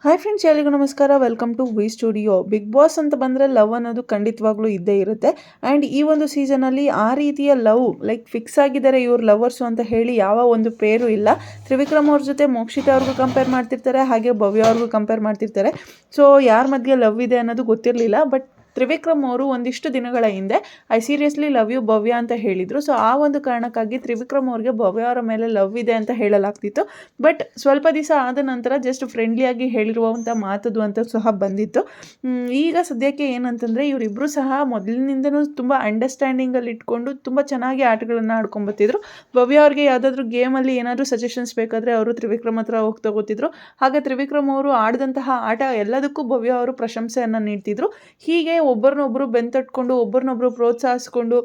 Hi friends, ಎಲ್ಲರಿಗೂ ನಮಸ್ಕಾರ. Welcome to V studio. Big boss ಅಂತ ಬಂದರೆ ಲವ್ ಅನ್ನೋದು ಖಂಡಿತವಾಗ್ಲೂ ಇದ್ದೇ ಇರುತ್ತೆ. ಆ್ಯಂಡ್ ಈ ಒಂದು ಸೀಸನಲ್ಲಿ ಆ ರೀತಿಯ ಲವ್ ಫಿಕ್ಸ್ ಆಗಿದ್ದಾರೆ ಇವ್ರು ಲವರ್ಸು ಅಂತ ಹೇಳಿ ಯಾವ ಒಂದು ಪೇರು ಇಲ್ಲ. ತ್ರಿವಿಕ್ರಮ್ ಅವ್ರ ಜೊತೆ ಮೋಕ್ಷಿತಾ ಅವ್ರಿಗೂ ಕಂಪೇರ್ ಮಾಡ್ತಿರ್ತಾರೆ, ಹಾಗೆ ಭವ್ಯ ಅವ್ರಿಗೂ ಕಂಪೇರ್ ಮಾಡ್ತಿರ್ತಾರೆ. ಸೊ ಯಾರ ಮಧ್ಯೆ ಲವ್ ಇದೆ ಅನ್ನೋದು ಗೊತ್ತಿರಲಿಲ್ಲ. ಬಟ್ ತ್ರಿವಿಕ್ರಮ್ ಅವರು ಒಂದಿಷ್ಟು ದಿನಗಳ ಹಿಂದೆ ಐ ಸೀರಿಯಸ್ಲಿ ಲವ್ ಯು ಭವ್ಯ ಅಂತ ಹೇಳಿದರು. ಸೊ ಆ ಒಂದು ಕಾರಣಕ್ಕಾಗಿ ತ್ರಿವಿಕ್ರಮ್ ಅವ್ರಿಗೆ ಭವ್ಯ ಅವರ ಮೇಲೆ ಲವ್ ಇದೆ ಅಂತ ಹೇಳಲಾಗ್ತಿತ್ತು. ಬಟ್ ಸ್ವಲ್ಪ ದಿವಸ ಆದ ನಂತರ ಜಸ್ಟ್ ಫ್ರೆಂಡ್ಲಿಯಾಗಿ ಹೇಳಿರುವಂಥ ಮಾತದು ಅಂತ ಸಹ ಬಂದಿತ್ತು. ಈಗ ಸದ್ಯಕ್ಕೆ ಏನಂತಂದರೆ ಇವರಿಬ್ಬರು ಸಹ ಮೊದಲಿನಿಂದನೂ ತುಂಬ ಅಂಡರ್ಸ್ಟ್ಯಾಂಡಿಂಗಲ್ಲಿ ಇಟ್ಕೊಂಡು ತುಂಬ ಚೆನ್ನಾಗಿ ಆಟಗಳನ್ನು ಆಡ್ಕೊಂಬತ್ತಿದ್ರು. ಭವ್ಯ ಅವ್ರಿಗೆ ಯಾವುದಾದ್ರೂ ಗೇಮಲ್ಲಿ ಏನಾದರೂ ಸಜೆಷನ್ಸ್ ಬೇಕಾದರೆ ಅವರು ತ್ರಿವಿಕ್ರಮ್ ಹತ್ರ ಹೋಗಿ ತಗೋತಿದ್ರು. ಹಾಗೆ ತ್ರಿವಿಕ್ರಮ್ ಅವರು ಆಡಿದಂತಹ ಆಟ ಎಲ್ಲದಕ್ಕೂ ಭವ್ಯ ಅವರು ಪ್ರಶಂಸೆಯನ್ನು ನೀಡ್ತಿದ್ರು. ಹೀಗೆ ಒಬ್ಬರನ್ನೊಬ್ಬರು ಬೆಂತಟ್ಕೊಂಡು ಒಬ್ಬರನ್ನೊಬ್ಬರು ಪ್ರೋತ್ಸಾಹಿಸ್ಕೊಂಡು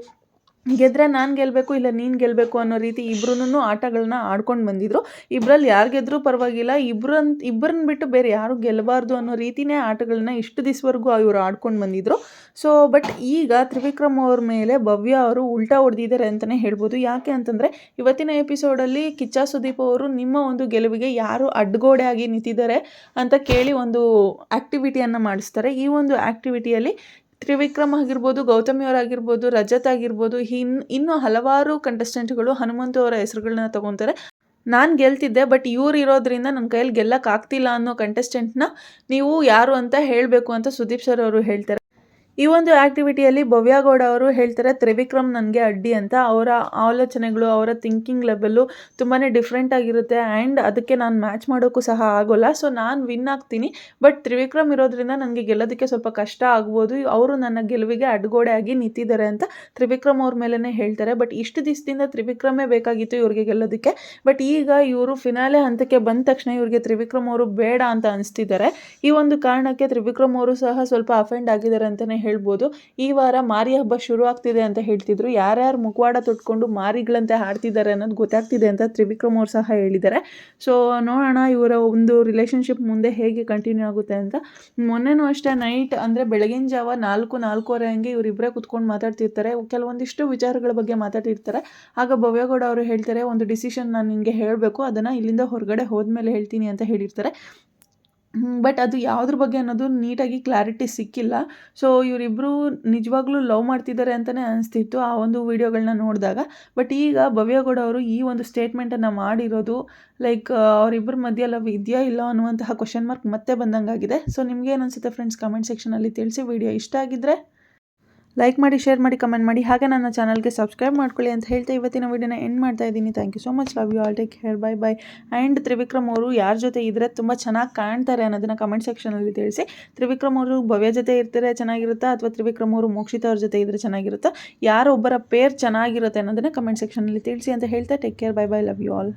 ಗೆದ್ರೆ ನಾನು ಗೆಲ್ಲಬೇಕು ಇಲ್ಲ ನೀನು ಗೆಲ್ಲಬೇಕು ಅನ್ನೋ ರೀತಿ ಇಬ್ಬರೂ ಆಟಗಳನ್ನ ಆಡ್ಕೊಂಡು ಬಂದಿದ್ರು. ಇಬ್ಬರಲ್ಲಿ ಯಾರು ಗೆದ್ದರೂ ಪರವಾಗಿಲ್ಲ, ಇಬ್ಬರನ್ನ ಬಿಟ್ಟು ಬೇರೆ ಯಾರು ಗೆಲ್ಲಬಾರ್ದು ಅನ್ನೋ ರೀತಿಯೇ ಆಟಗಳನ್ನ ಇಷ್ಟು ದಿವಸವರೆಗೂ ಇವರು ಆಡ್ಕೊಂಡು ಬಂದಿದ್ರು. ಸೊ ಬಟ್ ಈಗ ತ್ರಿವಿಕ್ರಮ್ ಅವ್ರ ಮೇಲೆ ಭವ್ಯ ಅವರು ಉಲ್ಟಾ ಹೊಡೆದಿದ್ದಾರೆ ಅಂತಲೇ ಹೇಳ್ಬೋದು. ಯಾಕೆ ಅಂತಂದರೆ ಇವತ್ತಿನ ಎಪಿಸೋಡಲ್ಲಿ ಕಿಚ್ಚ ಸುದೀಪ್ ಅವರು ನಿಮ್ಮ ಒಂದು ಗೆಲುವಿಗೆ ಯಾರು ಅಡ್ಡಗೋಡೆ ಆಗಿ ನಿಂತಿದ್ದಾರೆ ಅಂತ ಕೇಳಿ ಒಂದು ಆ್ಯಕ್ಟಿವಿಟಿಯನ್ನು ಮಾಡಿಸ್ತಾರೆ. ಈ ಒಂದು ಆ್ಯಕ್ಟಿವಿಟಿಯಲ್ಲಿ ತ್ರಿವಿಕ್ರಮ್ ಆಗಿರ್ಬೋದು, ಗೌತಮಿ ಅವರಾಗಿರ್ಬೋದು, ರಜತ್ ಆಗಿರ್ಬೋದು, ಇನ್ನೂ ಹಲವಾರು ಕಂಟೆಸ್ಟೆಂಟ್ಗಳು ಹನುಮಂತು ಅವರ ಹೆಸರುಗಳನ್ನ ತಗೊತಾರೆ. ನಾನು ಗೆಲ್ತಿದ್ದೆ, ಬಟ್ ಇವ್ರು ಇರೋದ್ರಿಂದ ನನ್ನ ಕೈಯಲ್ಲಿ ಗೆಲ್ಲಕ್ಕಾಗ್ತಿಲ್ಲ ಅನ್ನೋ ಕಂಟೆಸ್ಟೆಂಟ್ನ ನೀವು ಯಾರು ಅಂತ ಹೇಳಬೇಕು ಅಂತ ಸುದೀಪ್ ಸರ್ ಅವರು ಹೇಳ್ತಾರೆ. ಈ ಒಂದು ಆ್ಯಕ್ಟಿವಿಟಿಯಲ್ಲಿ ಭವ್ಯ ಗೌಡ ಅವರು ಹೇಳ್ತಾರೆ ತ್ರಿವಿಕ್ರಮ್ ನನಗೆ ಅಡ್ಡಿ ಅಂತ. ಅವರ ಆಲೋಚನೆಗಳು, ಅವರ ಥಿಂಕಿಂಗ್ ಲೆವೆಲ್ಲು ತುಂಬಾ ಡಿಫ್ರೆಂಟ್ ಆಗಿರುತ್ತೆ. ಆ್ಯಂಡ್ ಅದಕ್ಕೆ ನಾನು ಮ್ಯಾಚ್ ಮಾಡೋಕ್ಕೂ ಸಹ ಆಗೋಲ್ಲ. ಸೊ ನಾನು ವಿನ್ ಆಗ್ತೀನಿ, ಬಟ್ ತ್ರಿವಿಕ್ರಮ್ ಇರೋದ್ರಿಂದ ನನಗೆ ಗೆಲ್ಲೋದಕ್ಕೆ ಸ್ವಲ್ಪ ಕಷ್ಟ ಆಗ್ಬೋದು. ಅವರು ನನ್ನ ಗೆಲುವಿಗೆ ಅಡ್ಡಗೋಡೆ ಆಗಿ ನಿಂತಿದ್ದಾರೆ ಅಂತ ತ್ರಿವಿಕ್ರಮ್ ಅವ್ರ ಮೇಲೇ ಹೇಳ್ತಾರೆ. ಬಟ್ ಇಷ್ಟು ದಿವಸದಿಂದ ತ್ರಿವಿಕ್ರಮೇ ಬೇಕಾಗಿತ್ತು ಇವ್ರಿಗೆ ಗೆಲ್ಲೋದಕ್ಕೆ. ಬಟ್ ಈಗ ಇವರು ಫಿನಾಲೆ ಹಂತಕ್ಕೆ ಬಂದ ತಕ್ಷಣ ಇವ್ರಿಗೆ ತ್ರಿವಿಕ್ರಮ್ ಅವರು ಬೇಡ ಅಂತ ಅನಿಸ್ತಿದ್ದಾರೆ. ಈ ಒಂದು ಕಾರಣಕ್ಕೆ ತ್ರಿವಿಕ್ರಮ್ ಅವರು ಸಹ ಸ್ವಲ್ಪ ಅಫೆಂಡ್ ಆಗಿದ್ದಾರೆ ಅಂತಲೇ ಹೇಳ್ಬೋದು. ಈ ವಾರ ಮಾರಿ ಹಬ್ಬ ಶುರು ಆಗ್ತಿದೆ ಅಂತ ಹೇಳ್ತಿದ್ರು. ಯಾರ್ಯಾರು ಮುಖವಾಡ ತೊಟ್ಕೊಂಡು ಮಾರಿಗಳಂತೆ ಹಾಡ್ತಿದ್ದಾರೆ ಅನ್ನೋದು ಗೊತ್ತಾಗ್ತಿದೆ ಅಂತ ತ್ರಿವಿಕ್ರಮ್ ಅವರು ಸಹ ಹೇಳಿದ್ದಾರೆ. ಸೊ ನೋಡೋಣ ಇವರ ಒಂದು ರಿಲೇಷನ್ಶಿಪ್ ಮುಂದೆ ಹೇಗೆ ಕಂಟಿನ್ಯೂ ಆಗುತ್ತೆ ಅಂತ. ಮೊನ್ನೆನೂ ಅಷ್ಟೇ ನೈಟ್ ಅಂದರೆ ಬೆಳಗಿನ ಜಾವ 4-4:15 ಹಂಗೆ ಇವರಿಬ್ಬರೇ ಕುತ್ಕೊಂಡು ಮಾತಾಡ್ತಿರ್ತಾರೆ. ಕೆಲವೊಂದಿಷ್ಟು ವಿಚಾರಗಳ ಬಗ್ಗೆ ಮಾತಾಡ್ತಿರ್ತಾರೆ. ಆಗ ಭವ್ಯಗೌಡ ಅವರು ಹೇಳ್ತಾರೆ, ಒಂದು ಡಿಸಿಷನ್ ನಾನು ನಿನಗೆ ಹೇಳಬೇಕು, ಅದನ್ನು ಇಲ್ಲಿಂದ ಹೊರಗಡೆ ಹೋದ್ಮೇಲೆ ಹೇಳ್ತೀನಿ ಅಂತ ಹೇಳಿರ್ತಾರೆ. ಬಟ್ ಅದು ಯಾವುದ್ರ ಬಗ್ಗೆ ಅನ್ನೋದು ನೀಟಾಗಿ ಕ್ಲಾರಿಟಿ ಸಿಕ್ಕಿಲ್ಲ. ಸೊ ಇವರಿಬ್ಬರು ನಿಜವಾಗ್ಲೂ ಲವ್ ಮಾಡ್ತಿದ್ದಾರೆ ಅಂತಲೇ ಅನಿಸ್ತಿತ್ತು ಆ ಒಂದು ವಿಡಿಯೋಗಳನ್ನ ನೋಡಿದಾಗ. ಬಟ್ ಈಗ ಭವ್ಯಗೌಡ ಅವರು ಈ ಒಂದು ಸ್ಟೇಟ್ಮೆಂಟನ್ನು ಮಾಡಿರೋದು ಅವರಿಬ್ಬರ ಮಧ್ಯೆ ಲವ್ ಇದೆಯಾ ಇಲ್ಲ ಅನ್ನುವಂತಹ ಕ್ವಶನ್ ಮಾರ್ಕ್ ಮತ್ತೆ ಬಂದಂಗಾಗಿದೆ. ಸೊ ನಿಮ್ಗೇನು ಅನಿಸುತ್ತೆ ಫ್ರೆಂಡ್ಸ್, ಕಮೆಂಟ್ ಸೆಕ್ಷನಲ್ಲಿ ತಿಳಿಸಿ. ವಿಡಿಯೋ ಇಷ್ಟ ಆಗಿದ್ದರೆ ಲೈಕ್ ಮಾಡಿ, ಶೇರ್ ಮಾಡಿ, ಕಮೆಂಟ್ ಮಾಡಿ, ಹಾಗೆ ನನ್ನ ಚಾನಲ್ಗೆ ಸಬ್ಸ್ಕ್ರೈಬ್ ಮಾಡ್ಕೊಳ್ಳಿ ಅಂತ ಹೇಳ್ತಾ ಇವತ್ತಿನ ವಿಡಿಯೋನ ಎಂಡ್ ಮಾಡ್ತಾ ಇದ್ದೀನಿ. Thank you so much. Love you all. Take care. Bye bye. And Trivikram ಅವರು ಯಾರ ಜೊತೆ ಇದ್ದರೆ ತುಂಬ ಚೆನ್ನಾಗಿ ಕಾಣ್ತಾರೆ ಅನ್ನೋದನ್ನು ಕಮೆಂಟ್ ಸೆಕ್ಷನಲ್ಲಿ ತಿಳಿಸಿ. ತ್ರಿವಿಕ್ರಮ್ ಅವರು ಭವ್ಯ ಜೊತೆ ಇರ್ತಾರೆ ಚೆನ್ನಾಗಿರುತ್ತಾ, ಅಥವಾ ತ್ರಿವಿಕ್ರಮ್ ಅವರು ಮೋಕ್ಷಿತಾ ಅವ್ರ ಜೊತೆ ಇದ್ದರೆ ಚೆನ್ನಾಗಿರುತ್ತಾ, ಯಾರೊಬ್ಬರ ಪೇರ್ ಚೆನ್ನಾಗಿರುತ್ತೆ ಅನ್ನೋದನ್ನು ಕಮೆಂಟ್ ಸೆಕ್ಷನಲ್ಲಿ ತಿಳಿಸಿ ಅಂತ ಹೇಳ್ತಾ take care. Bye bye. Love you all.